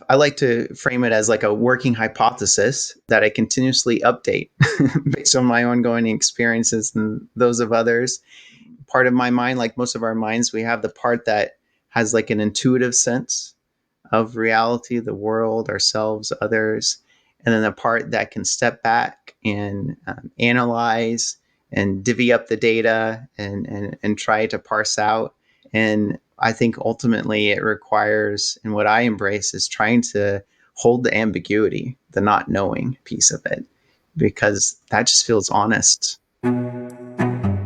I like to frame it as like a working hypothesis that I continuously update based on my ongoing experiences and those of others. Part of my mind, like most of our minds, we have the part that has like an intuitive sense of reality, the world, ourselves, others, and then the part that can step back and analyze and divvy up the data and try to parse out. And I think ultimately it requires, and what I embrace is trying to hold the ambiguity, the not knowing piece of it, because that just feels honest.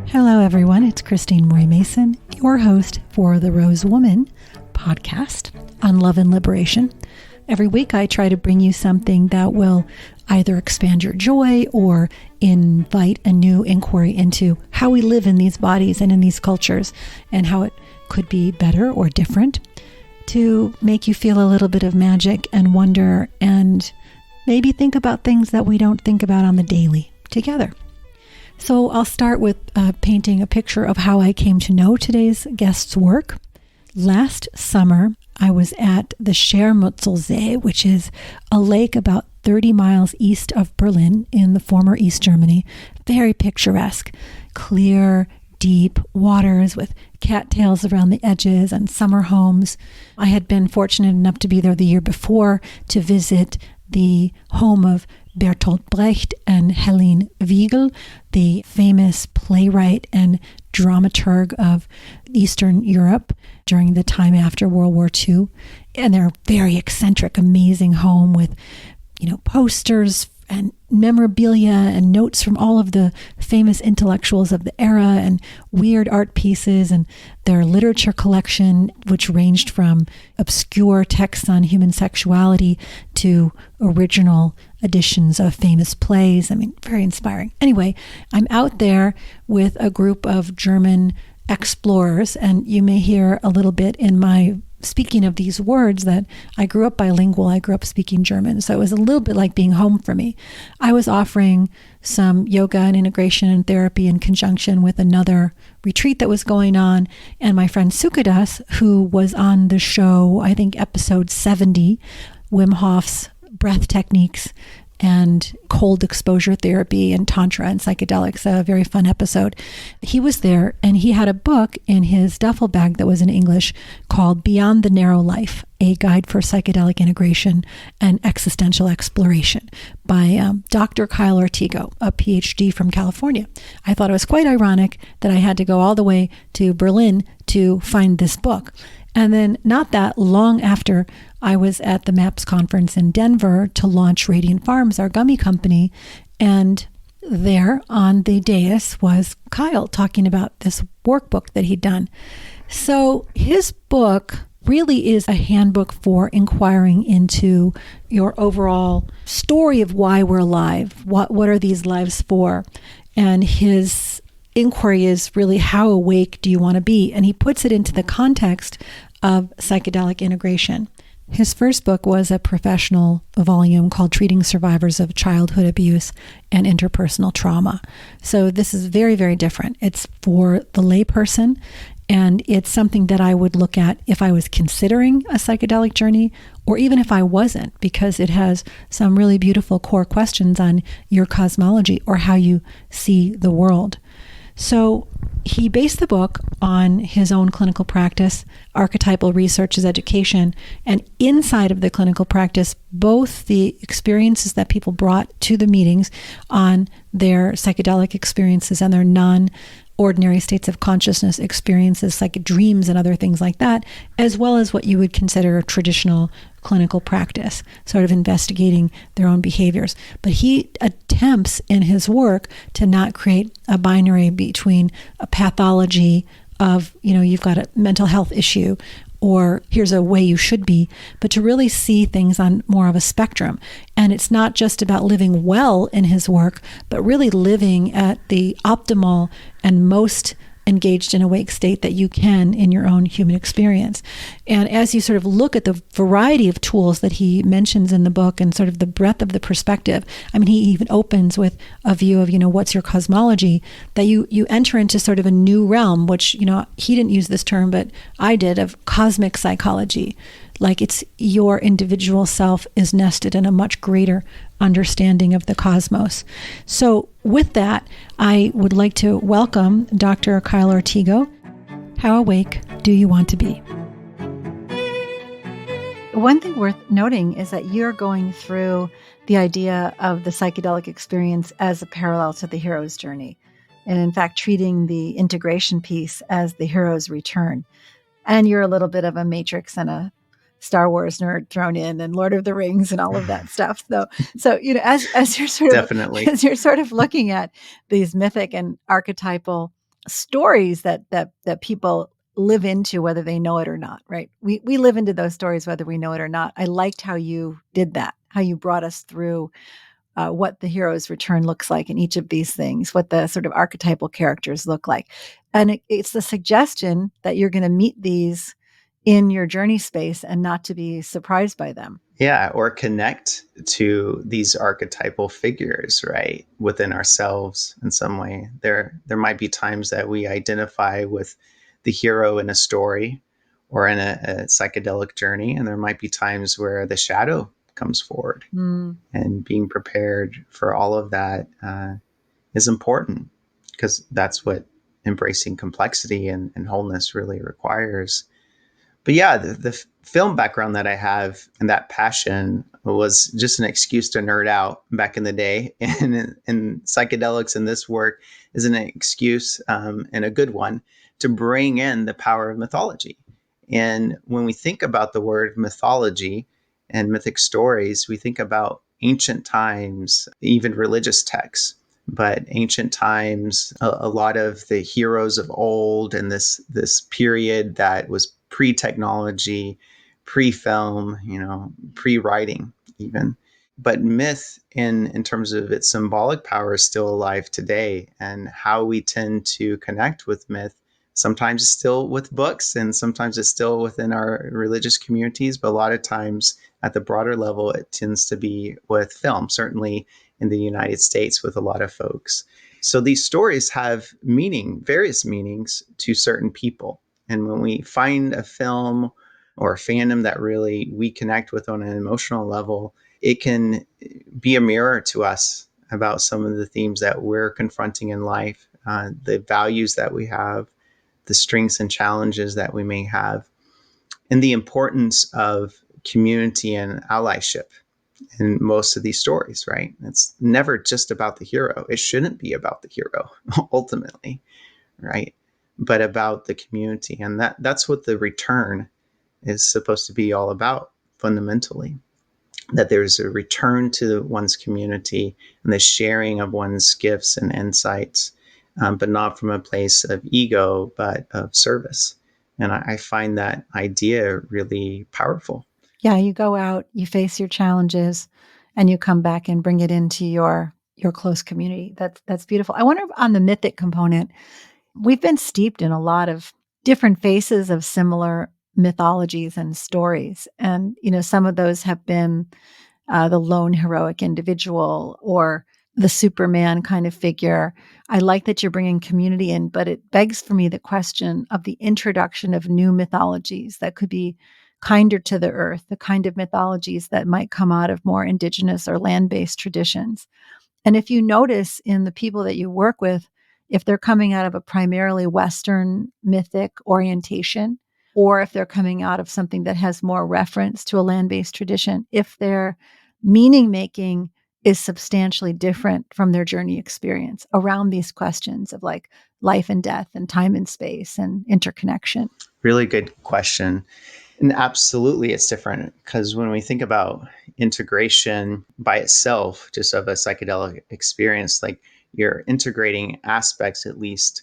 Hello, everyone. It's Christine Marie Mason, your host for the Rose Woman podcast on love and liberation. Every week, I try to bring you something that will either expand your joy or invite a new inquiry into how we live in these bodies and in these cultures and how it could be better or different, to make you feel a little bit of magic and wonder and maybe think about things that we don't think about on the daily together. So I'll start with painting a picture of how I came to know today's guest's work. Last summer, I was at the Schermutzelsee, which is a lake about 30 miles east of Berlin in the former East Germany. Very picturesque, clear, deep waters with cattails around the edges and summer homes. I had been fortunate enough to be there the year before to visit the home of Bertolt Brecht and Helene Wiegel, the famous playwright and dramaturg of Eastern Europe during the time after World War II. And their very eccentric, amazing home with, posters and memorabilia and notes from all of the famous intellectuals of the era and weird art pieces, and their literature collection, which ranged from obscure texts on human sexuality to original editions of famous plays. I mean, very inspiring. Anyway, I'm out there with a group of German explorers, and you may hear a little bit in my speaking of these words that I grew up bilingual. I grew up speaking German, so it was a little bit like being home for me. I was offering some yoga and integration and therapy in conjunction with another retreat that was going on, and my friend Sukadas, who was on the show, I think episode 70, Wim Hof's breath techniques and cold exposure therapy and tantra and psychedelics, a very fun episode. He was there, and he had a book in his duffel bag that was in English called Beyond the Narrow Life, A Guide for Psychedelic Integration and Existential Exploration by Dr. Kile Ortigo, a PhD from California. I thought it was quite ironic that I had to go all the way to Berlin to find this book. And then not that long after, I was at the MAPS conference in Denver to launch Radiant Farms, our gummy company. And there on the dais was Kile talking about this workbook that he'd done. So his book really is a handbook for inquiring into your overall story of why we're alive. What are these lives for? And his inquiry is really, how awake do you want to be? And he puts it into the context of psychedelic integration. His first book was a professional volume called Treating Survivors of Childhood Abuse and Interpersonal Trauma. So this is very, very different. It's for the layperson, and it's something that I would look at if I was considering a psychedelic journey, or even if I wasn't, because it has some really beautiful core questions on your cosmology or how you see the world. So he based the book on his own clinical practice, archetypal research as education, and inside of the clinical practice, both the experiences that people brought to the meetings on their psychedelic experiences and their non-ordinary states of consciousness experiences like dreams and other things like that, as well as what you would consider traditional clinical practice, sort of investigating their own behaviors. But he attempts in his work to not create a binary between a pathology of, you've got a mental health issue, or here's a way you should be, but to really see things on more of a spectrum. And it's not just about living well in his work, but really living at the optimal and most engaged in awake state that you can in your own human experience. And as you sort of look at the variety of tools that he mentions in the book and sort of the breadth of the perspective, I mean, he even opens with a view of, what's your cosmology, that you enter into sort of a new realm, which, he didn't use this term, but I did, of cosmic psychology. like it's your individual self is nested in a much greater understanding of the cosmos. So with that, I would like to welcome Dr. Kile Ortigo. How awake do you want to be? One thing worth noting is that you're going through the idea of the psychedelic experience as a parallel to the hero's journey. And in fact, treating the integration piece as the hero's return. And you're a little bit of a Matrix and a Star Wars nerd thrown in, and Lord of the Rings and all of that stuff. So as you're sort of Definitely. as you're sort of looking at these mythic and archetypal stories that people live into, whether they know it or not, right? We live into those stories whether we know it or not. I liked how you did that, how you brought us through what the hero's return looks like in each of these things, what the sort of archetypal characters look like. And it's the suggestion that you're going to meet these in your journey space and not to be surprised by them. Yeah, or connect to these archetypal figures, right, within ourselves in some way. There might be times that we identify with the hero in a story or in a psychedelic journey, and there might be times where the shadow comes forward. And being prepared for all of that is important, because that's what embracing complexity and wholeness really requires. But yeah, the film background that I have and that passion was just an excuse to nerd out back in the day. And psychedelics in this work is an excuse, and a good one, to bring in the power of mythology. And when we think about the word mythology and mythic stories, we think about ancient times, even religious texts. But ancient times, a lot of the heroes of old, and this period that was pre-technology, pre-film, pre-writing even. But myth, in terms of its symbolic power, is still alive today. And how we tend to connect with myth, sometimes it's still with books, and sometimes it's still within our religious communities. But a lot of times at the broader level, it tends to be with film, certainly in the United States with a lot of folks. So these stories have meaning, various meanings to certain people. And when we find a film or a fandom that really we connect with on an emotional level, it can be a mirror to us about some of the themes that we're confronting in life, the values that we have, the strengths and challenges that we may have, and the importance of community and allyship in most of these stories, right? It's never just about the hero. It shouldn't be about the hero, ultimately, right? But about the community. And that's what the return is supposed to be all about, fundamentally. That there's a return to one's community and the sharing of one's gifts and insights, but not from a place of ego, but of service. And I find that idea really powerful. Yeah, you go out, you face your challenges, and you come back and bring it into your close community. That's beautiful. I wonder on the mythic component, we've been steeped in a lot of different faces of similar mythologies and stories. And, some of those have been the lone heroic individual or the Superman kind of figure. I like that you're bringing community in, but it begs for me the question of the introduction of new mythologies that could be kinder to the earth, the kind of mythologies that might come out of more indigenous or land-based traditions. And if you notice in the people that you work with, if they're coming out of a primarily Western mythic orientation, or if they're coming out of something that has more reference to a land-based tradition, if their meaning making is substantially different from their journey experience around these questions of like life and death and time and space and interconnection. Really good question. And absolutely, it's different, because when we think about integration by itself, just of a psychedelic experience, like you're integrating aspects, at least,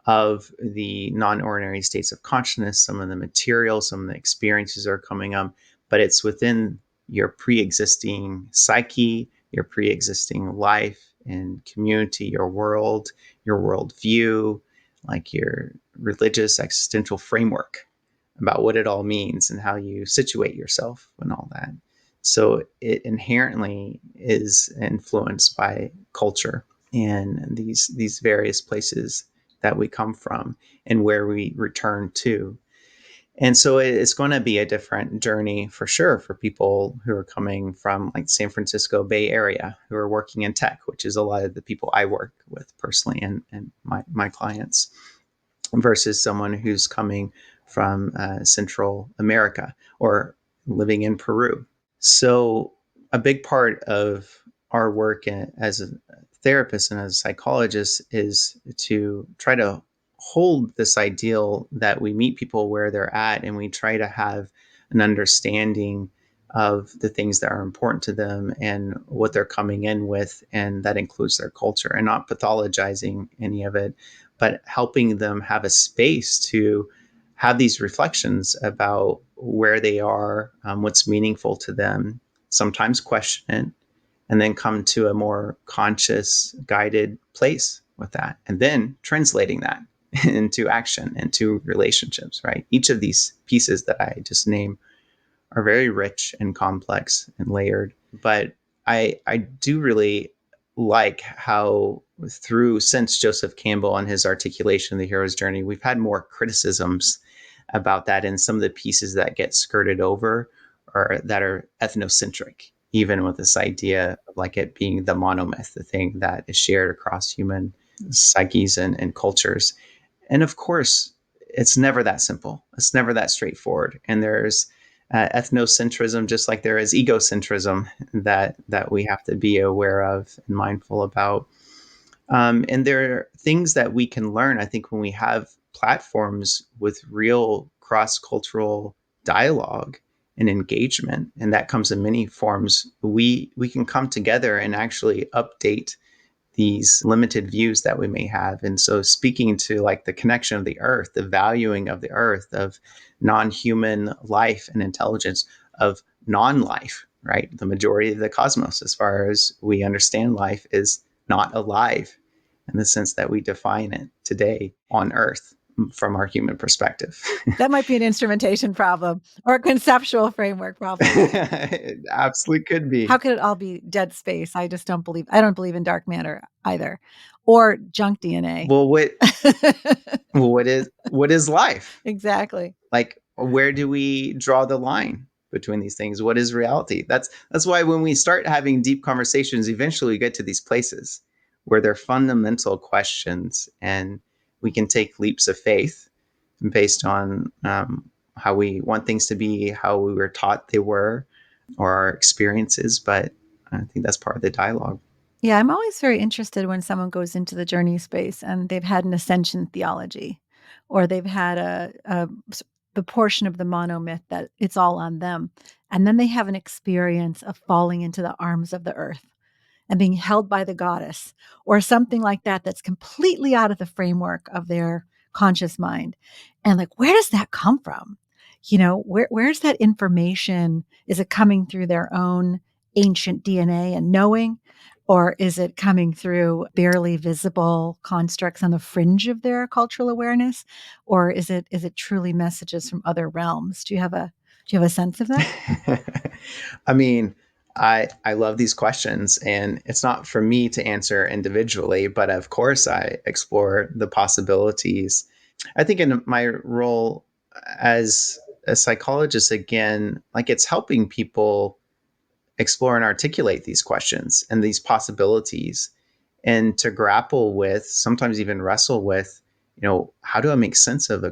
of the non-ordinary states of consciousness. Some of the material, some of the experiences are coming up, but it's within your pre-existing psyche, your pre-existing life and community, your world, your worldview, like your religious existential framework about what it all means and how you situate yourself and all that. So it inherently is influenced by culture and these various places that we come from and where we return to. And so it's going to be a different journey for sure for people who are coming from like San Francisco Bay Area, who are working in tech, which is a lot of the people I work with personally and my clients, versus someone who's coming from Central America or living in Peru. So a big part of our work as a therapist and as a psychologist is to try to hold this ideal that we meet people where they're at and we try to have an understanding of the things that are important to them and what they're coming in with, and that includes their culture, and not pathologizing any of it, but helping them have a space to have these reflections about where they are, what's meaningful to them, sometimes question it, and then come to a more conscious, guided place with that, and then translating that into action, into relationships, right? Each of these pieces that I just named are very rich and complex and layered. But I do really like how since Joseph Campbell and his articulation of the hero's journey, we've had more criticisms about that, and some of the pieces that get skirted over or that are ethnocentric, even with this idea of like it being the monomyth, the thing that is shared across human psyches and cultures. And of course, it's never that simple. It's never that straightforward. And there's ethnocentrism, just like there is egocentrism that we have to be aware of and mindful about. And there are things that we can learn, I think, when we have platforms with real cross-cultural dialogue and engagement, and that comes in many forms. We can come together and actually update these limited views that we may have. And so speaking to like the connection of the earth, the valuing of the earth, of non-human life and intelligence, of non-life, right? The majority of the cosmos, as far as we understand life, is not alive in the sense that we define it today on earth from our human perspective. That might be an instrumentation problem or a conceptual framework problem. It absolutely could be. How could it all be dead space? I don't believe in dark matter either, or junk DNA. Well, what is life? Exactly. Like, where do we draw the line between these things? What is reality? That's why when we start having deep conversations, eventually we get to these places where they're fundamental questions, and we can take leaps of faith based on how we want things to be, how we were taught they were, or our experiences. But I think that's part of the dialogue. Yeah, I'm always very interested when someone goes into the journey space and they've had an ascension theology, or they've had the portion of the monomyth that it's all on them. And then they have an experience of falling into the arms of the earth and being held by the goddess or something like that, that's completely out of the framework of their conscious mind. And like, where does that come from? Where's that information? Is it coming through their own ancient DNA and knowing? Or is it coming through barely visible constructs on the fringe of their cultural awareness? Or is it truly messages from other realms? Do you have a sense of that? I mean, I love these questions, and it's not for me to answer individually, but of course I explore the possibilities. I think in my role as a psychologist, again, like it's helping people explore and articulate these questions and these possibilities, and to grapple with, sometimes even wrestle with, how do I make sense of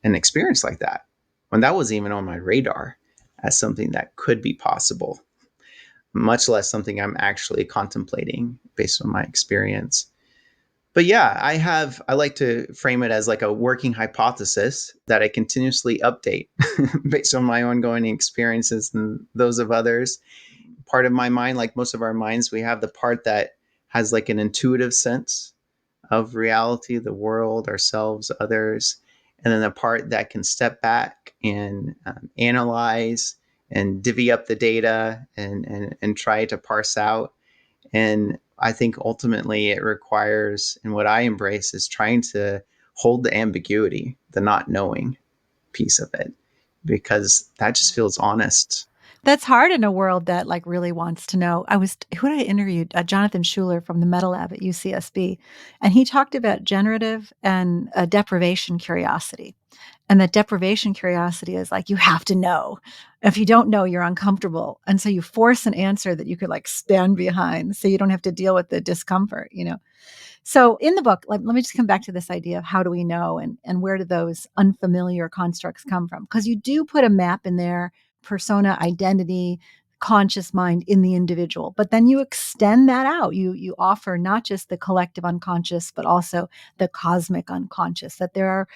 an experience like that when that wasn't even on my radar as something that could be possible, much less something I'm actually contemplating based on my experience. But yeah, I like to frame it as like a working hypothesis that I continuously update based on my ongoing experiences and those of others. Part of my mind, like most of our minds, we have the part that has like an intuitive sense of reality, the world, ourselves, others, and then the part that can step back and analyze and divvy up the data and try to parse out. And I think ultimately it requires, and what I embrace is trying to hold the ambiguity, the not knowing piece of it, because that just feels honest. That's hard in a world that like really wants to know. Who did I interview? Jonathan Schuler from the Meta Lab at UCSB. And he talked about generative and deprivation curiosity. And that deprivation curiosity is like, you have to know. If you don't know, you're uncomfortable. And so you force an answer that you could like stand behind so you don't have to deal with the discomfort, you know? So in the book, let me just come back to this idea of how do we know and where do those unfamiliar constructs come from? Because you do put a map in there, persona, identity, conscious mind in the individual, but then you extend that out. You offer not just the collective unconscious, but also the cosmic unconscious, that there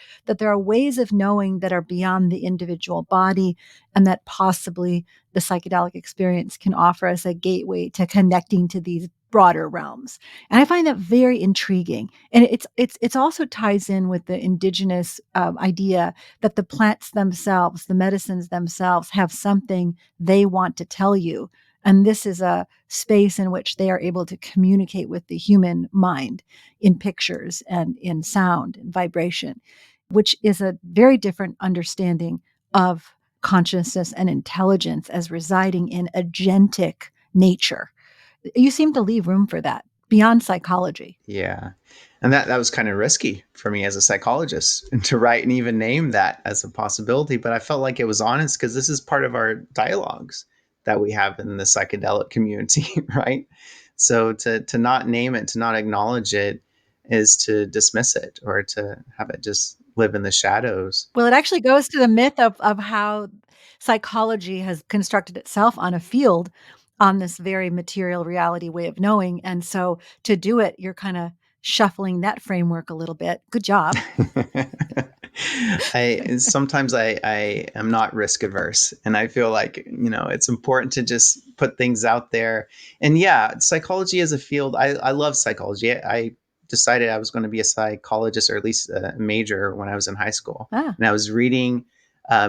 are ways of knowing that are beyond the individual body, and that possibly the psychedelic experience can offer us a gateway to connecting to these broader realms. And I find that very intriguing. And it's also ties in with the indigenous idea that the plants themselves, the medicines themselves, have something they want to tell you. And this is a space in which they are able to communicate with the human mind in pictures and in sound and vibration, which is a very different understanding of consciousness and intelligence as residing in agentic nature. You seem to leave room for that beyond psychology. Yeah. And that was kind of risky for me as a psychologist to write and even name that as a possibility. But I felt like it was honest because this is part of our dialogues that we have in the psychedelic community, right? So to not name it, to not acknowledge it, is to dismiss it or to have it just live in the shadows. Well, it actually goes to the myth of how psychology has constructed itself on a field on this very material reality way of knowing. And so to do it, you're kind of shuffling that framework a little bit. Good job. I sometimes I am not risk averse, and I feel like it's important to just put things out there. And yeah, psychology as a field, I love psychology. I decided I was going to be a psychologist, or at least a major, when I was in high school, Ah, and I was reading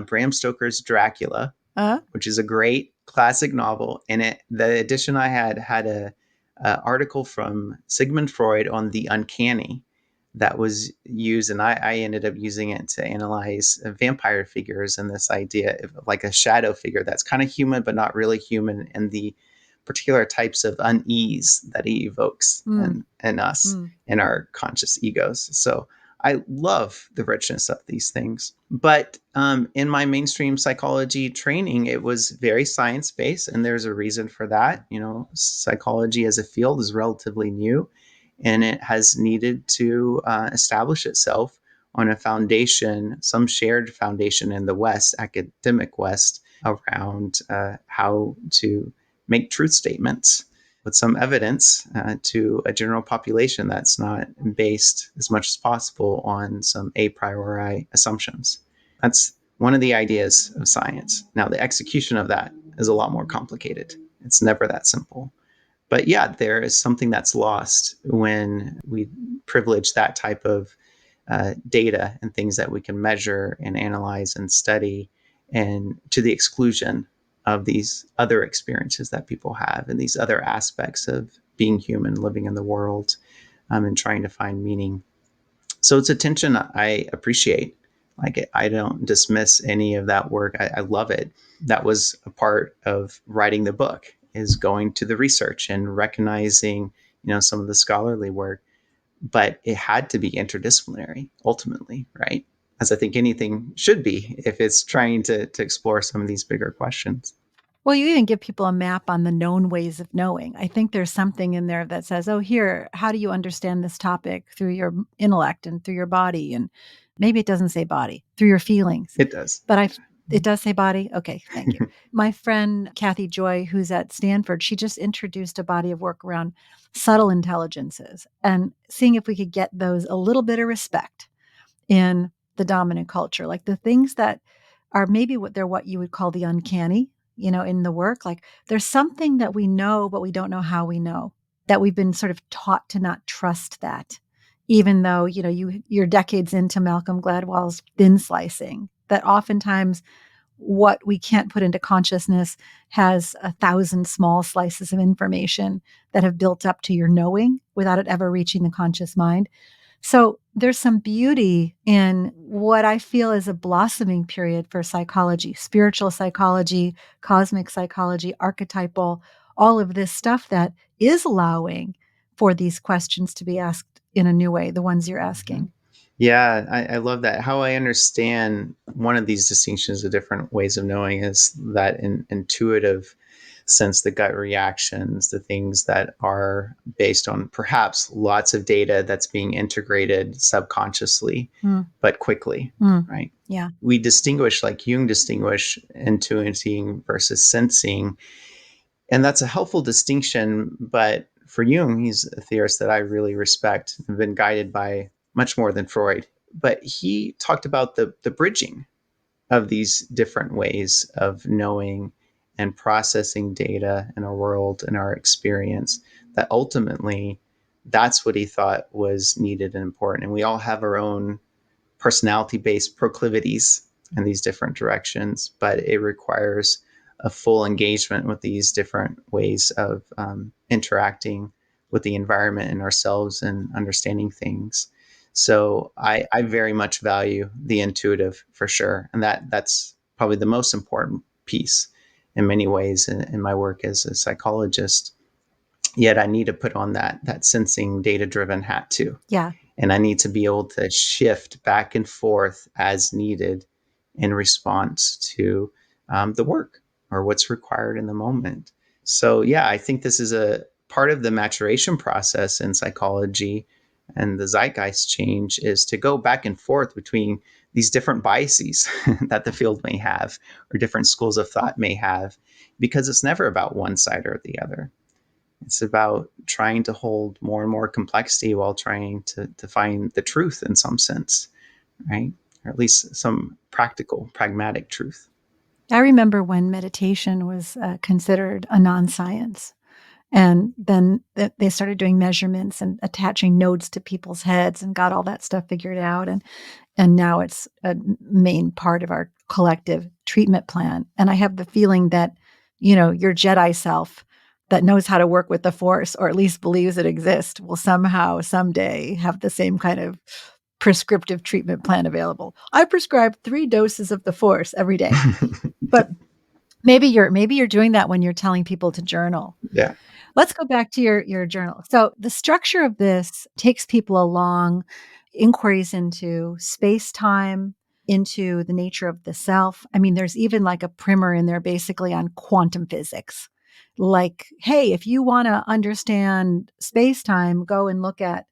Bram Stoker's Dracula, uh, which is a great classic novel. And the edition I had a article from Sigmund Freud on the uncanny that was used, and I ended up using it to analyze vampire figures and this idea of like a shadow figure that's kind of human but not really human, and the particular types of unease that he evokes mm, in us mm. and our conscious egos. So I love the richness of these things. But in my mainstream psychology training, it was very science based, and there's a reason for that. Psychology as a field is relatively new, and it has needed to establish itself on a foundation, some shared foundation in the West, academic West, around how to make truth statements with some evidence to a general population that's not based as much as possible on some a priori assumptions. That's one of the ideas of science. Now, the execution of that is a lot more complicated. It's never that simple. But yeah, there is something that's lost when we privilege that type of data and things that we can measure and analyze and study, and to the exclusion of these other experiences that people have and these other aspects of being human, living in the world, and trying to find meaning. So it's a tension I appreciate. Like, I don't dismiss any of that work. I love it. That was a part of writing the book, is going to the research and recognizing, some of the scholarly work. But it had to be interdisciplinary ultimately, right? As I think anything should be if it's trying to explore some of these bigger questions. Well, you even give people a map on the known ways of knowing. I think there's something in there that says, oh, here, how do you understand this topic through your intellect and through your body? And maybe it doesn't say body, through your feelings. It does. But it does say body. Okay, thank you. My friend Kathy Joy, who's at Stanford, she just introduced a body of work around subtle intelligences and seeing if we could get those a little bit of respect in the dominant culture, like the things that are maybe what you would call the uncanny, in the work. Like there's something that we know, but we don't know how we know, that we've been sort of taught to not trust that, even though, you're decades into Malcolm Gladwell's thin slicing, that oftentimes what we can't put into consciousness has 1,000 small slices of information that have built up to your knowing without it ever reaching the conscious mind. So there's some beauty in what I feel is a blossoming period for psychology, spiritual psychology, cosmic psychology, archetypal, all of this stuff that is allowing for these questions to be asked in a new way, the ones you're Mm-hmm. asking. Yeah, I love that. How I understand one of these distinctions of different ways of knowing is that intuitive sense, the gut reactions, the things that are based on perhaps lots of data that's being integrated subconsciously, Mm, but quickly, mm, right? yeah. We distinguish, like Jung distinguish intuiting versus sensing. And that's a helpful distinction. But for Jung, he's a theorist that I really respect and been guided by much more than Freud. But he talked about the bridging of these different ways of knowing and processing data in our world and our experience, that ultimately that's what he thought was needed and important. And we all have our own personality based proclivities in these different directions, but it requires a full engagement with these different ways of interacting with the environment and ourselves and understanding things. So I very much value the intuitive for sure. And that's probably the most important piece in many ways in my work as a psychologist. Yet I need to put on that sensing data driven hat too, Yeah. and I need to be able to shift back and forth as needed in response to the work or what's required in the moment. So, yeah, I think this is a part of the maturation process in psychology, and the zeitgeist change is to go back and forth between these different biases that the field may have or different schools of thought may have, because it's never about one side or the other. It's about trying to hold more and more complexity while trying to find the truth in some sense, right? Or at least some practical, pragmatic truth. I remember when meditation was considered a non science. And then they started doing measurements and attaching nodes to people's heads and got all that stuff figured out. And now it's a main part of our collective treatment plan. And I have the feeling that, your Jedi self that knows how to work with the Force, or at least believes it exists, will somehow, someday have the same kind of prescriptive treatment plan available. I prescribe 3 doses of the Force every day. But maybe you're doing that when you're telling people to journal. Yeah. Let's go back to your journal. So the structure of this takes people along inquiries into space time, into the nature of the self. I mean, there's even like a primer in there basically on quantum physics. Like, hey, if you want to understand space time, go and look at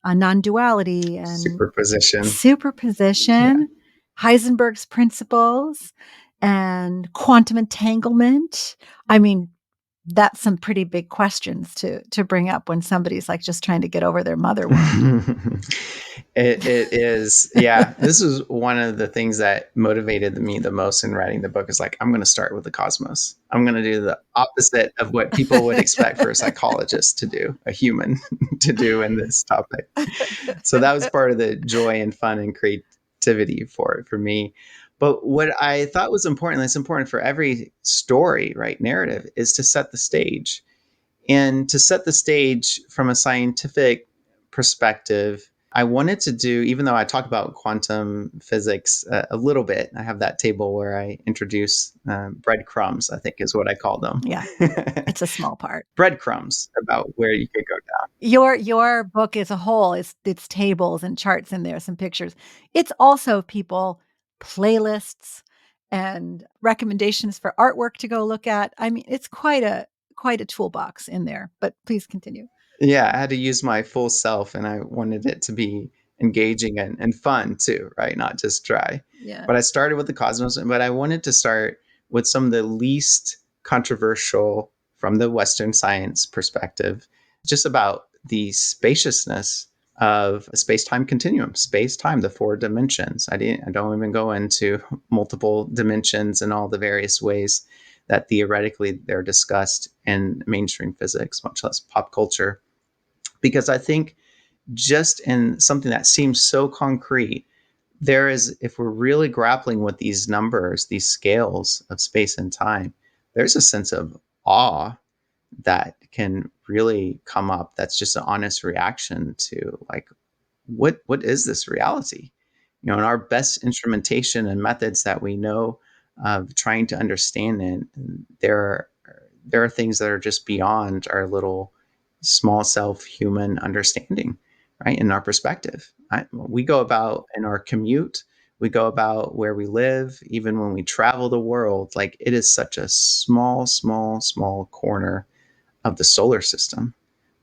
non duality and Superposition. Yeah. superposition, Heisenberg's principles, and quantum entanglement. I mean, that's some pretty big questions to bring up when somebody's like just trying to get over their mother wound. It is, yeah. This is one of the things that motivated me the most in writing the book, is like, I'm going to start with the cosmos. I'm going to do the opposite of what people would expect for a psychologist to do, a human to do in this topic. So that was part of the joy and fun and creativity for me. But what I thought was important, that's important for every story, right? Narrative, is to set the stage. And to set the stage from a scientific perspective, I wanted to do, even though I talk about quantum physics a little bit, I have that table where I introduce breadcrumbs, I think is what I call them. Yeah, it's a small part. Breadcrumbs about where you could go down. Your book as a whole, it's tables and charts in there, some pictures. It's also people playlists and recommendations for artwork to go look at. I mean, it's quite a toolbox in there. But please continue. Yeah, I had to use my full self, and I wanted it to be engaging and fun too, right? Not just dry. Yeah. But I started with the cosmos, but I wanted to start with some of the least controversial from the Western science perspective, just about the spaciousness of a space-time continuum, space-time, the 4 dimensions. I don't even go into multiple dimensions and all the various ways that theoretically they're discussed in mainstream physics, much less pop culture, because I think just in something that seems so concrete, there is, if we're really grappling with these numbers, these scales of space and time, there's a sense of awe that can really come up. That's just an honest reaction to, like, what is this reality? You know, and our best instrumentation and methods that we know of trying to understand it, there are things that are just beyond our little small self human understanding. right? In our perspective, we go about in our commute, we go about where we live, even when we travel the world, like it is such a small corner of the solar system,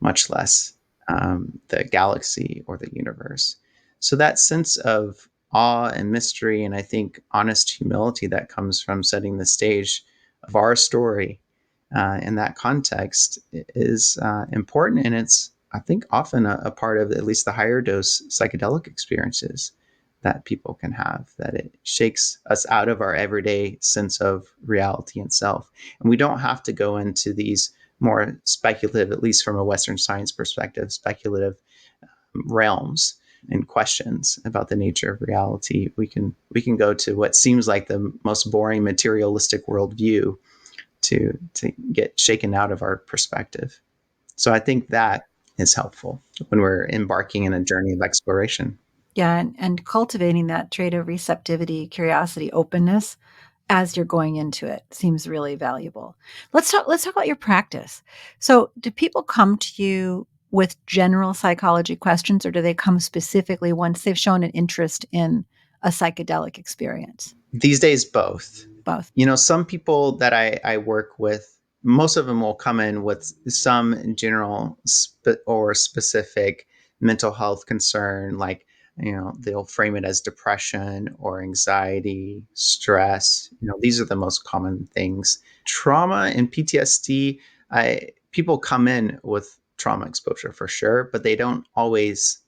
much less the galaxy or the universe. So that sense of awe and mystery, and I think honest humility that comes from setting the stage of our story in that context is important. And it's, I think, often a part of at least the higher dose psychedelic experiences that people can have, that it shakes us out of our everyday sense of reality and self. And we don't have to go into these more speculative, at least from a Western science perspective, speculative realms and questions about the nature of reality. We can go to what seems like the most boring materialistic worldview to get shaken out of our perspective. So I think that is helpful when we're embarking in a journey of exploration. Yeah, and cultivating that trait of receptivity, curiosity, openness as you're going into it seems really valuable. Let's talk about your practice. So, do people come to you with general psychology questions, or do they come specifically once they've shown an interest in a psychedelic experience? These days, both. Both. Some people that I work with, most of them will come in with some general or specific mental health concern, like, they'll frame it as depression or anxiety, stress. These are the most common things. Trauma and PTSD, people come in with trauma exposure for sure, but they don't always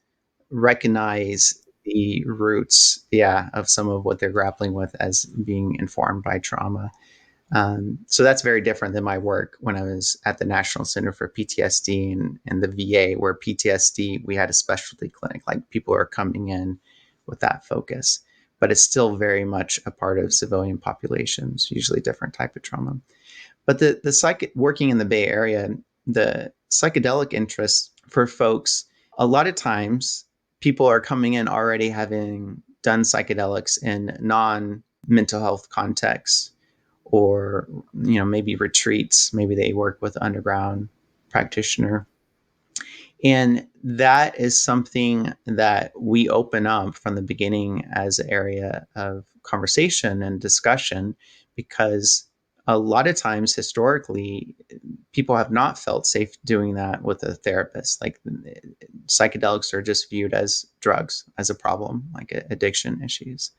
recognize the roots, of some of what they're grappling with as being informed by trauma. So that's very different than my work when I was at the National Center for PTSD and the VA, where PTSD, we had a specialty clinic, like people are coming in with that focus, but it's still very much a part of civilian populations, usually different type of trauma. But working in the Bay Area, the psychedelic interest for folks, a lot of times people are coming in already having done psychedelics in non mental health contexts, or maybe retreats. Maybe they work with underground practitioner, and that is something that we open up from the beginning as an area of conversation and discussion, because a lot of times historically people have not felt safe doing that with a therapist. Like, psychedelics are just viewed as drugs, as a problem, like addiction issues.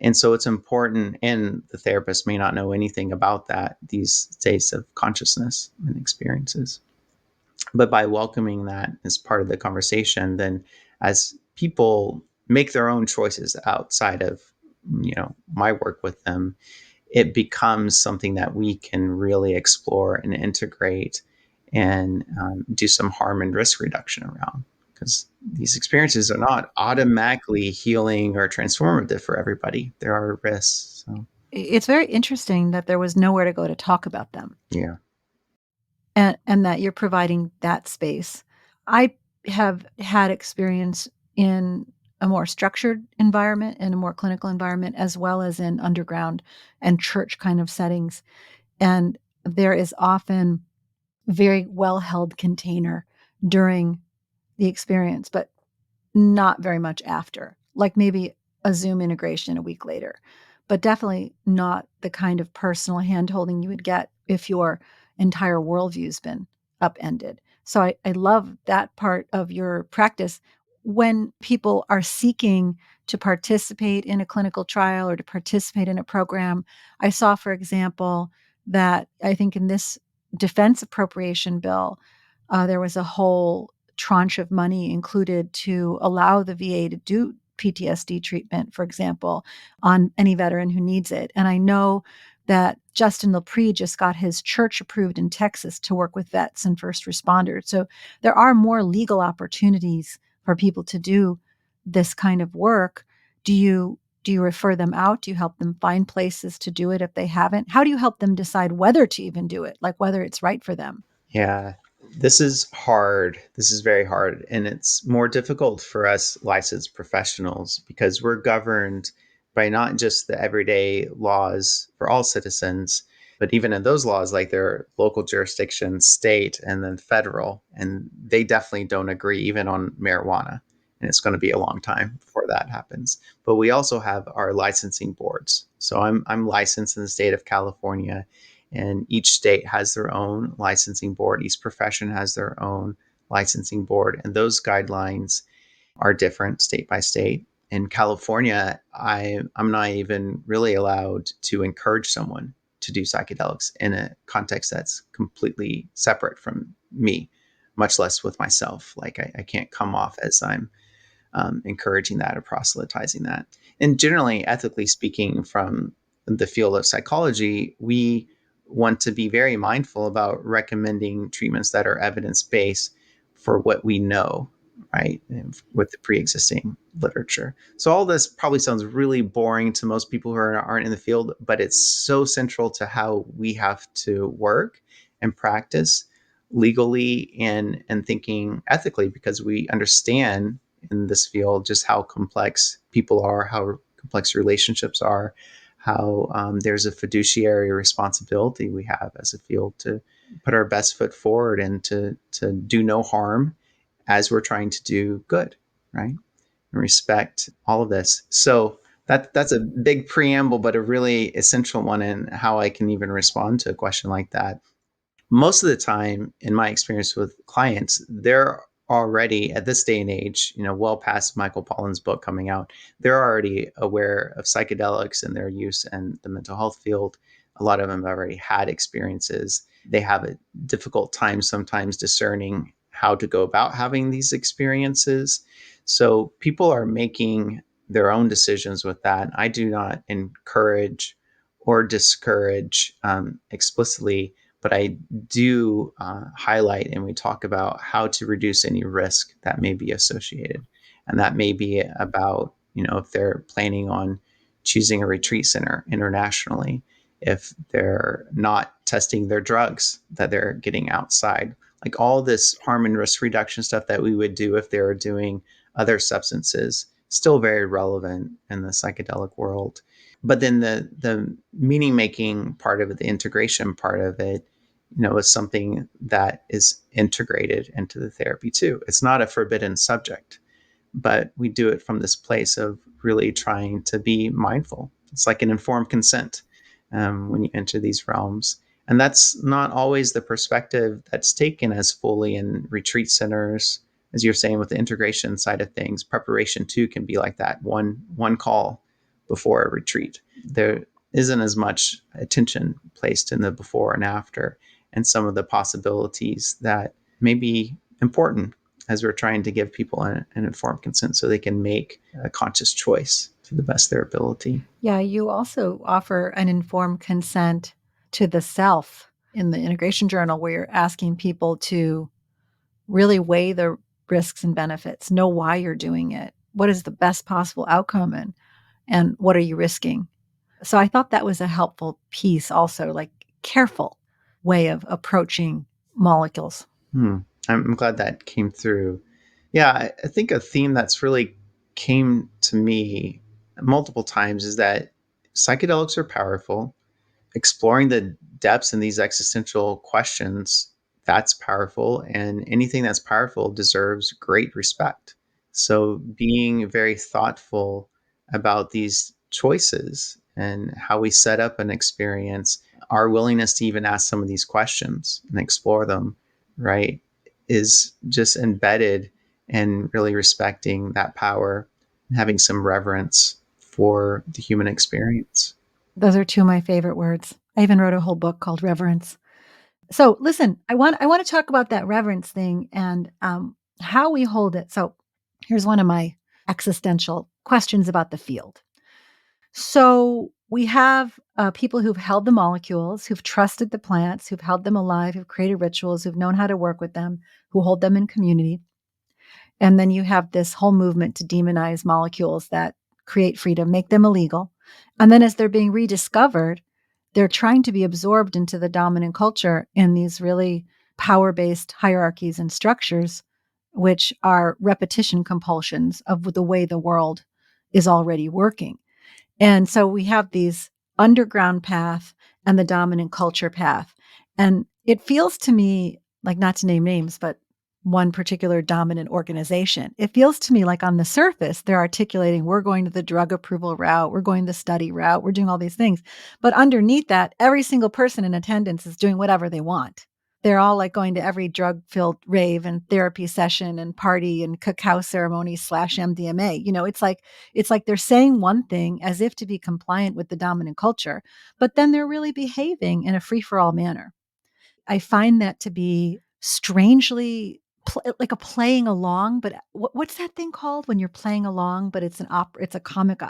And so it's important, and the therapist may not know anything about that, these states of consciousness and experiences. But by welcoming that as part of the conversation, then as people make their own choices outside of my work with them, it becomes something that we can really explore and integrate, and do some harm and risk reduction around, because these experiences are not automatically healing or transformative for everybody. There are risks. So It's very interesting that there was nowhere to go to talk about them, yeah. and that you're providing that space. I have had experience in a more structured environment, in a more clinical environment, as well as in underground and church kind of settings. And there is often very well held container during the experience, but not very much after, like maybe a Zoom integration a week later, but definitely not the kind of personal handholding you would get if your entire worldview's been upended. So I love that part of your practice. When people are seeking to participate in a clinical trial or to participate in a program, I saw, for example, that I think in this defense appropriation bill, there was a whole tranche of money included to allow the VA to do PTSD treatment, for example, on any veteran who needs it. And I know that Justin Lepre just got his church approved in Texas to work with vets and first responders. So there are more legal opportunities for people to do this kind of work. Do you refer them out? Do you help them find places to do it if they haven't? How do you help them decide whether to even do it, like whether it's right for them? Yeah, this is hard. This is very hard. And it's more difficult for us licensed professionals because we're governed by not just the everyday laws for all citizens, But even in those laws, like there are local jurisdictions, state, and then federal, and they definitely don't agree even on marijuana. And it's going to be a long time before that happens. But we also have our licensing boards. So I'm licensed in the state of California, and each state has their own licensing board. Each profession has their own licensing board, and those guidelines are different state by state. In California, I'm not even really allowed to encourage someone to do psychedelics in a context that's completely separate from me, much less with myself. Like I can't come off as I'm encouraging that or proselytizing that. And generally, ethically speaking, from the field of psychology, we want to be very mindful about recommending treatments that are evidence based for what we know, right? With the pre existing literature. So, all this probably sounds really boring to most people who aren't in the field, but it's so central to how we have to work and practice legally and thinking ethically, because we understand in this field just how complex people are, how complex relationships are, how there's a fiduciary responsibility we have as a field to put our best foot forward and to do no harm as we're trying to do good, right? And respect all of this. So that's a big preamble, but a really essential one in how I can even respond to a question like that. Most of the time, in my experience with clients, they're already at this day and age, well past Michael Pollan's book coming out, they're already aware of psychedelics and their use in the mental health field. A lot of them have already had experiences. They have a difficult time sometimes discerning how to go about having these experiences. So people are making their own decisions with that. I do not encourage or discourage explicitly, but I do highlight and we talk about how to reduce any risk that may be associated. And that may be about, if they're planning on choosing a retreat center internationally, if they're not testing their drugs that they're getting outside, like all this harm and risk reduction stuff that we would do if they were doing other substances, still very relevant in the psychedelic world. But then the meaning making part of it, the integration part of it, is something that is integrated into the therapy too. It's not a forbidden subject, but we do it from this place of really trying to be mindful. It's like an informed consent when you enter these realms. And that's not always the perspective that's taken as fully in retreat centers. As you're saying, with the integration side of things, preparation too can be like that. One call before a retreat. There isn't as much attention placed in the before and after, and some of the possibilities that may be important as we're trying to give people an informed consent so they can make a conscious choice to the best of their ability. Yeah, you also offer an informed consent to the self in the integration journal, where you're asking people to really weigh the risks and benefits, know why you're doing it, what is the best possible outcome, and what are you risking. So I thought that was a helpful piece also, like careful way of approaching molecules. I'm glad that came through. Yeah, I think a theme that's really came to me multiple times is that psychedelics are powerful. Exploring the depths in these existential questions, that's powerful. And anything that's powerful deserves great respect. So being very thoughtful about these choices and how we set up an experience, our willingness to even ask some of these questions and explore them, right, is just embedded in really respecting that power and having some reverence for the human experience. Those are two of my favorite words. I even wrote a whole book called Reverence. So listen, I want to talk about that reverence thing and how we hold it. So here's one of my existential questions about the field. So we have people who've held the molecules, who've trusted the plants, who've held them alive, who've created rituals, who've known how to work with them, who hold them in community. And then you have this whole movement to demonize molecules that create freedom, make them illegal. And then as they're being rediscovered, they're trying to be absorbed into the dominant culture in these really power-based hierarchies and structures, which are repetition compulsions of the way the world is already working. And so we have these underground path and the dominant culture path. And it feels to me like, not to name names, but one particular dominant organization, it feels to me like on the surface, they're articulating, we're going to the drug approval route, we're going the study route, we're doing all these things. But underneath that, every single person in attendance is doing whatever they want. They're all like going to every drug-filled rave and therapy session and party and cacao ceremony / MDMA. It's like they're saying one thing as if to be compliant with the dominant culture, but then they're really behaving in a free-for-all manner. I find that to be strangely like a playing along, but what's that thing called when you're playing along, but it's an opera, it's a comic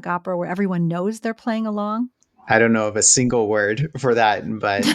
opera where everyone knows they're playing along. I don't know of a single word for that, but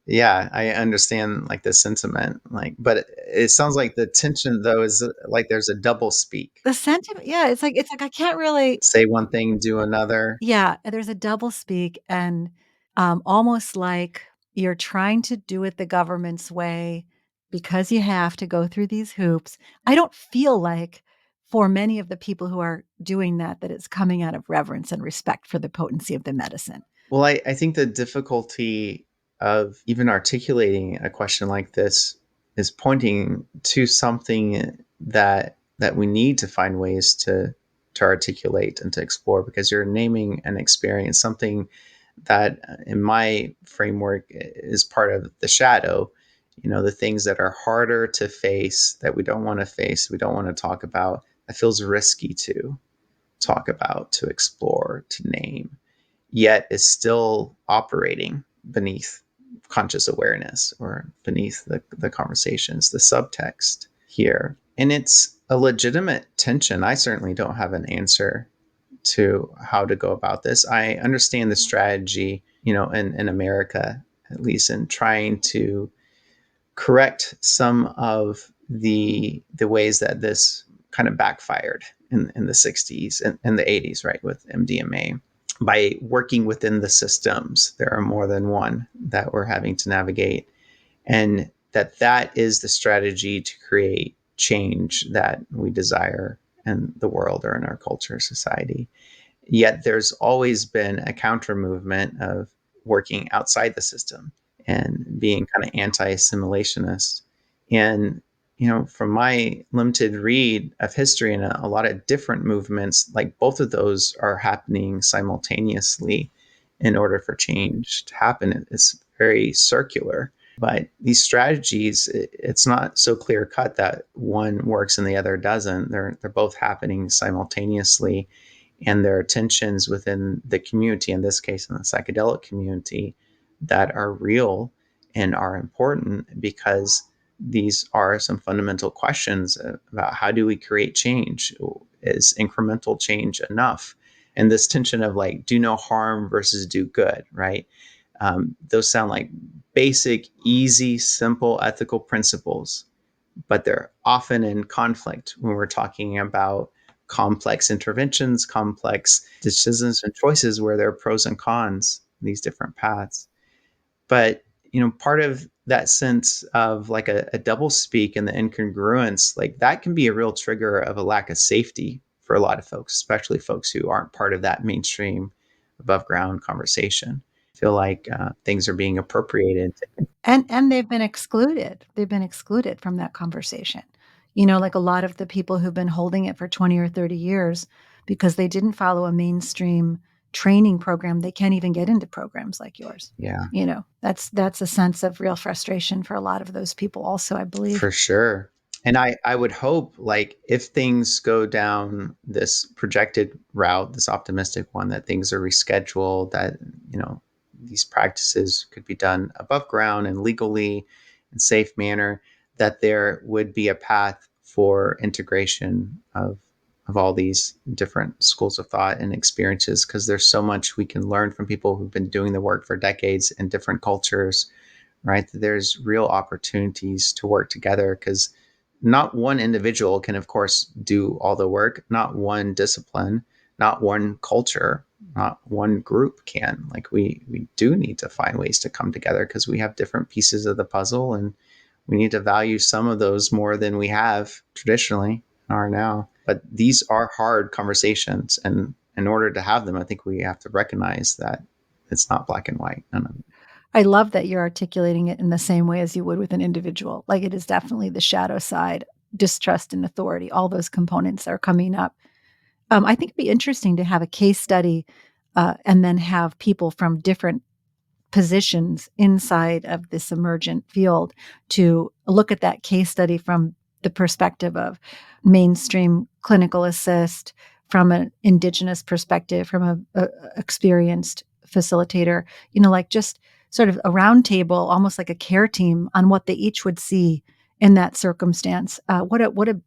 yeah, I understand like the sentiment. Like, but it sounds like the tension though is like there's a double speak. The sentiment, yeah, it's like I can't really. Say one thing, do another. Yeah, there's a double speak, and almost like you're trying to do it the government's way because you have to go through these hoops. I don't feel like for many of the people who are doing that, that it's coming out of reverence and respect for the potency of the medicine. Well, I think the difficulty of even articulating a question like this is pointing to something that we need to find ways to articulate and to explore, because you're naming an experience, something that in my framework is part of the shadow, the things that are harder to face, that we don't want to face, we don't want to talk about, that feels risky to talk about, to explore, to name, yet is still operating beneath conscious awareness or beneath the conversations, the subtext here. And it's a legitimate tension. I certainly don't have an answer to how to go about this. I understand the strategy, in America, at least, in trying to correct some of the ways that this kind of backfired in the 60s and the 80s, right, with MDMA. By working within the systems, there are more than one that we're having to navigate. And that is the strategy to create change that we desire in the world or in our culture, society. Yet there's always been a counter movement of working outside the system and being kind of anti-assimilationist. And, from my limited read of history and a lot of different movements, like both of those are happening simultaneously in order for change to happen. It's very circular. But these strategies, it's not so clear cut that one works and the other doesn't. They're both happening simultaneously. And there are tensions within the community, in this case, in the psychedelic community, that are real and are important, because these are some fundamental questions about how do we create change? Is incremental change enough? And this tension of like, do no harm versus do good, right? Those sound like basic, easy, simple ethical principles, but they're often in conflict when we're talking about complex interventions, complex decisions and choices where there are pros and cons, these different paths. But, part of that sense of like a double speak and the incongruence, like that can be a real trigger of a lack of safety for a lot of folks, especially folks who aren't part of that mainstream above ground conversation. Feel like things are being appropriated. And they've been excluded. They've been excluded from that conversation. Like a lot of the people who've been holding it for 20 or 30 years, because they didn't follow a mainstream training program, they can't even get into programs like yours. Yeah, That's a sense of real frustration for a lot of those people also, I believe. for sure. And I would hope, like, if things go down this projected route, this optimistic one, that things are rescheduled, that, these practices could be done above ground and legally in safe manner, that there would be a path for integration of all these different schools of thought and experiences, because there's so much we can learn from people who've been doing the work for decades in different cultures, right? There's real opportunities to work together, because not one individual can, of course, do all the work, not one discipline, not one culture, not one group can. Like we do need to find ways to come together, because we have different pieces of the puzzle, and we need to value some of those more than we have traditionally are now. But these are hard conversations, and in order to have them, I think we have to recognize that It's not black and white. No, no. I love that you're articulating it in the same way as you would with an individual. Like it is definitely the shadow side, distrust in authority, all those components are coming up. I think it'd be interesting to have a case study and then have people from different positions inside of this emergent field to look at that case study from the perspective of mainstream clinical assist, from an indigenous perspective, from a experienced facilitator, like just sort of a round table, almost like a care team on what they each would see in that circumstance. What a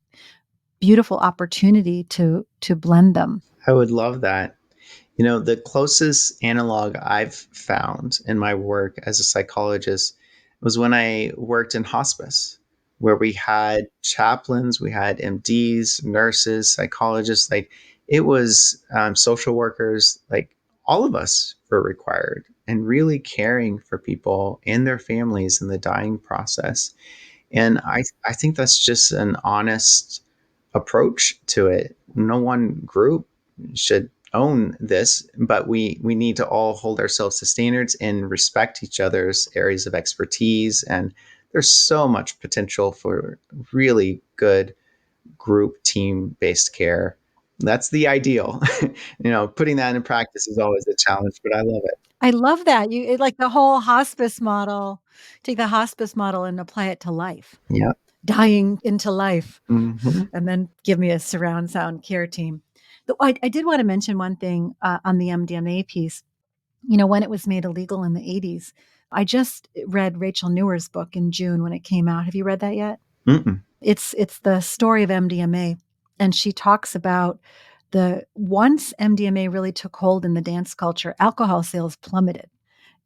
beautiful opportunity to blend them. I would love that. The closest analog I've found in my work as a psychologist was when I worked in hospice, where we had chaplains, we had MDs, nurses, psychologists. Like it was social workers, like all of us were required and really caring for people and their families in the dying process. And I think that's just an honest approach to it. No one group should own this, but we need to all hold ourselves to standards and respect each other's areas of expertise. And there's so much potential for really good group team based care. That's the ideal. Putting that in practice is always a challenge, but I love it. I love that. Like the whole hospice model, take the hospice model and apply it to life, Yeah. dying into life, Mm-hmm. and then give me a surround sound care team. Though I did want to mention one thing on the MDMA piece. When it was made illegal in the 80s, I just read Rachel Newer's book in June when it came out. Have you read that yet? Mm-mm. It's the story of MDMA, and she talks about the once MDMA really took hold in the dance culture, alcohol sales plummeted,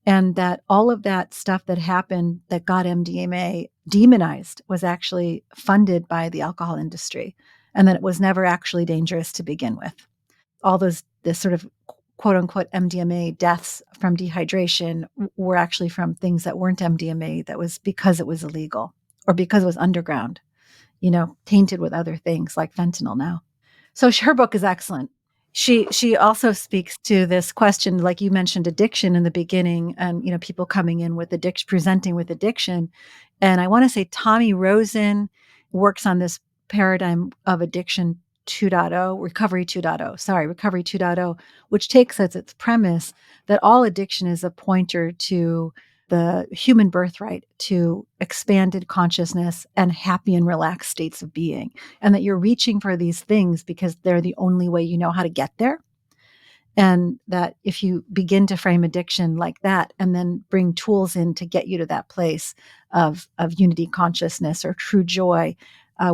and that all of that stuff that happened that got MDMA demonized was actually funded by the alcohol industry, and that it was never actually dangerous to begin with. All this sort of quote unquote MDMA deaths from dehydration were actually from things that weren't MDMA, that was because it was illegal or because it was underground, tainted with other things like fentanyl now. So her book is excellent. She also speaks to this question, like you mentioned, addiction in the beginning, and people coming in with addiction, presenting with addiction. And I want to say Tommy Rosen works on this paradigm of addiction 2.0, recovery 2.0, recovery 2.0, which takes as its premise that all addiction is a pointer to the human birthright to expanded consciousness and happy and relaxed states of being, and that you're reaching for these things because they're the only way you know how to get there. And that if you begin to frame addiction like that and then bring tools in to get you to that place of unity consciousness or true joy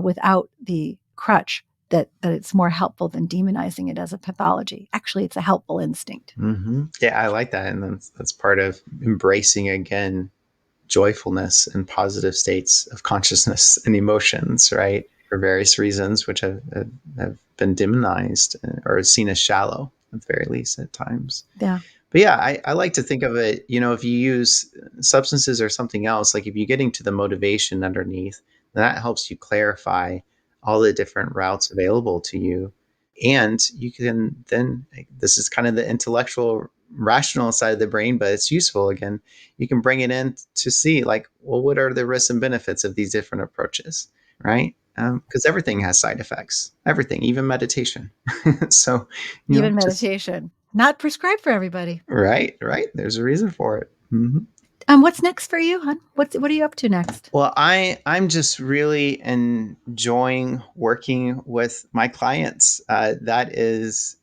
without the crutch, that it's more helpful than demonizing it as a pathology. Actually, it's a helpful instinct. Mm-hmm. Yeah, I like that. And that's part of embracing again joyfulness and positive states of consciousness and emotions, right? For various reasons, which have been demonized or seen as shallow, at the very least, at times. Yeah. But yeah, I like to think of it, if you use substances or something else, like if you're getting to the motivation underneath, then that helps you clarify all the different routes available to you. And you can then, this is kind of the intellectual, rational side of the brain, but it's useful again. You can bring it in to see, like, well, what are the risks and benefits of these different approaches, right? Because everything has side effects, everything, even meditation. So, Even just meditation, not prescribed for everybody. right. There's a reason for it. Mm-hmm. What's next for you, hon? What are you up to next? Well, I'm just really enjoying working with my clients. That is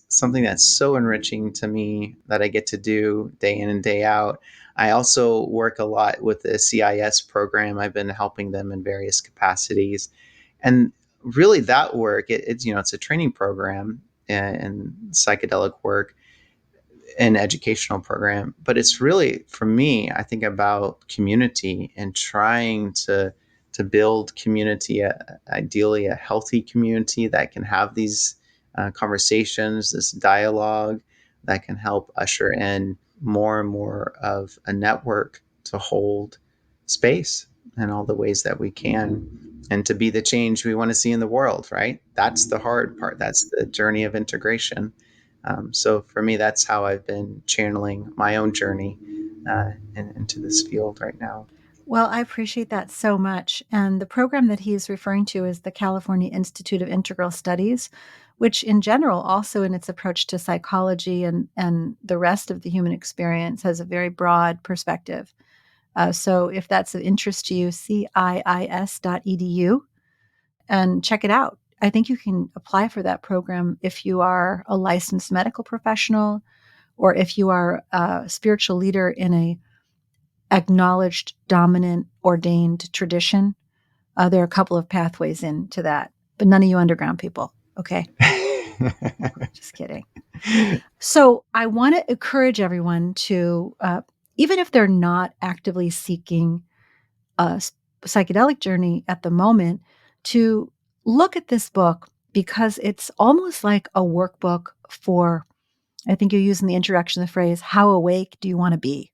something that's so enriching to me that I get to do day in and day out. I also work a lot with the CIIS program. I've been helping them in various capacities, and really that work it's a training program in psychedelic work, an educational program, but it's really, for me, I think about community and trying to build community, ideally a healthy community that can have these conversations, this dialogue that can help usher in more and more of a network to hold space in all the ways that we can, and to be the change we want to see in the world, right? That's the hard part. That's the journey of integration. So for me, that's how I've been channeling my own journey into this field right now. Well, I appreciate that so much. And the program that he's referring to is the California Institute of Integral Studies, which in general, also in its approach to psychology and the rest of the human experience, has a very broad perspective. So if that's of interest to you, CIIS.edu and check it out. I think you can apply for that program if you are a licensed medical professional or if you are a spiritual leader in a acknowledged, dominant, ordained tradition. There are a couple of pathways into that, but none of you underground people. Okay. Just kidding. So I want to encourage everyone to, even if they're not actively seeking a psychedelic journey at the moment, to look at this book because it's almost like a workbook for, I think you're using the introduction, the phrase, how awake do you want to be?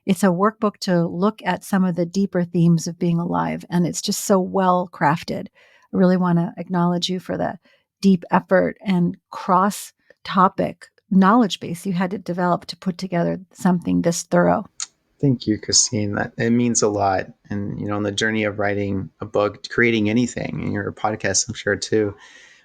It's a workbook to look at some of the deeper themes of being alive, and it's just so well crafted. I really want to acknowledge you for the deep effort and cross-topic knowledge base you had to develop to put together something this thorough. Thank you, Christine. That it means a lot. And on the journey of writing a book, creating anything, and your podcast, I'm sure too.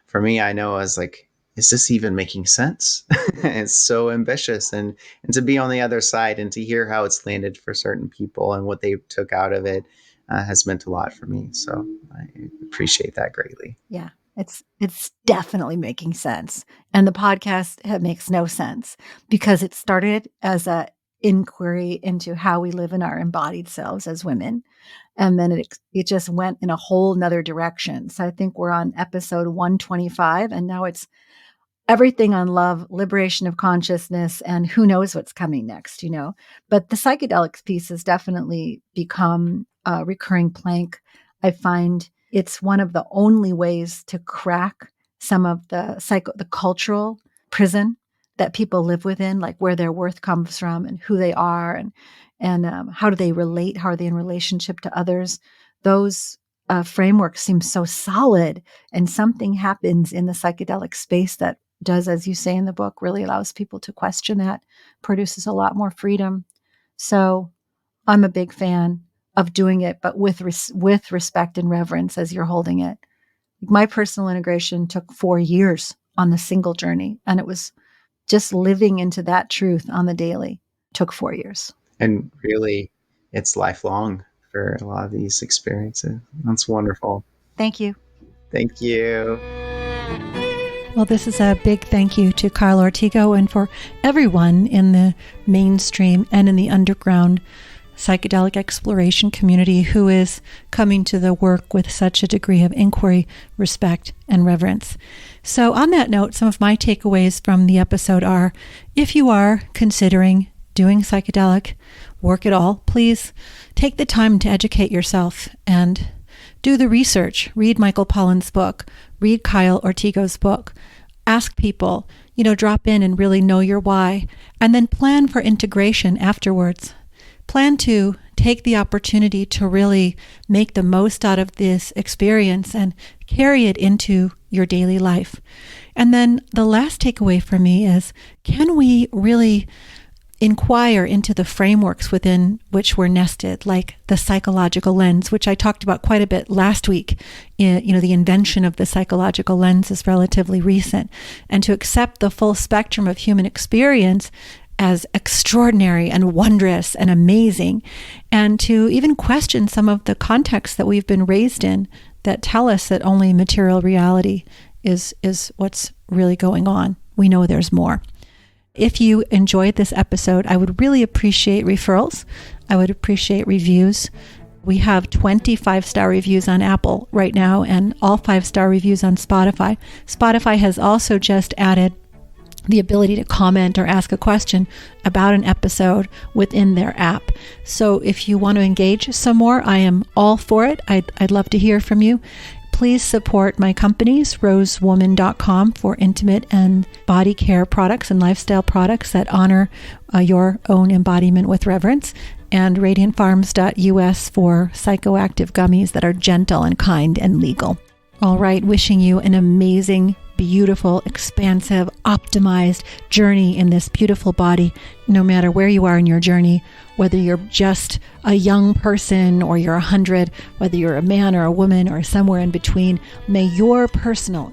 For me, I know I was like, is this even making sense? It's so ambitious, and to be on the other side and to hear how it's landed for certain people and what they took out of it has meant a lot for me. So I appreciate that greatly. Yeah, it's definitely making sense. And the podcast makes no sense because it started as a inquiry into how we live in our embodied selves as women. And then it just went in a whole nother direction. So I think we're on episode 125, and now it's everything on love, liberation of consciousness, and who knows what's coming next, But the psychedelics piece has definitely become a recurring plank. I find it's one of the only ways to crack some of the cultural prison that people live within, like where their worth comes from and who they are and how do they relate, how are they in relationship to others. Those frameworks seem so solid, and something happens in the psychedelic space that does, as you say in the book, really allows people to question that, produces a lot more freedom. So I'm a big fan of doing it, but with respect and reverence as you're holding it. My personal integration took 4 years on the single journey, and it was just living into that truth on the daily took 4 years. And really, it's lifelong for a lot of these experiences. That's wonderful. Thank you. Thank you. Well, this is a big thank you to Kile Ortigo and for everyone in the mainstream and in the underground psychedelic exploration community who is coming to the work with such a degree of inquiry, respect, and reverence. So on that note, some of my takeaways from the episode are, if you are considering doing psychedelic work at all, please take the time to educate yourself and do the research. Read Michael Pollan's book, read Kile Ortigo's book, ask people, drop in and really know your why, and then plan for integration afterwards. Plan to take the opportunity to really make the most out of this experience and carry it into your daily life. And then the last takeaway for me is, can we really inquire into the frameworks within which we're nested, like the psychological lens, which I talked about quite a bit last week. The invention of the psychological lens is relatively recent. And to accept the full spectrum of human experience as extraordinary and wondrous and amazing, and to even question some of the contexts that we've been raised in that tell us that only material reality is what's really going on. We know there's more. If you enjoyed this episode, I would really appreciate referrals. I would appreciate reviews. We have 20 5-star reviews on Apple right now and all 5-star reviews on Spotify. Spotify has also just added the ability to comment or ask a question about an episode within their app. So if you want to engage some more, I am all for it. I'd love to hear from you. Please support my companies, rosewoman.com, for intimate and body care products and lifestyle products that honor your own embodiment with reverence, and radiantfarms.us for psychoactive gummies that are gentle and kind and legal. All right, wishing you an amazing beautiful, expansive, optimized journey in this beautiful body, no matter where you are in your journey, whether you're just a young person or you're 100, whether you're a man or a woman or somewhere in between. May your personal,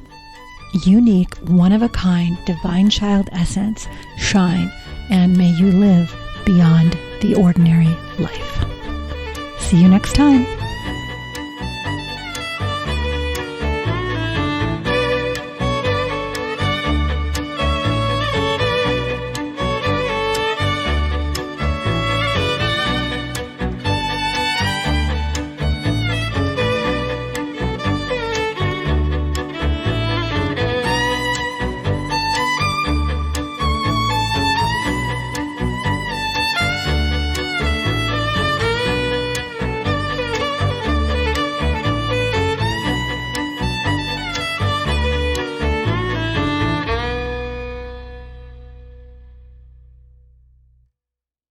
unique, one-of-a-kind, divine child essence shine, and may you live beyond the ordinary life. See you next time.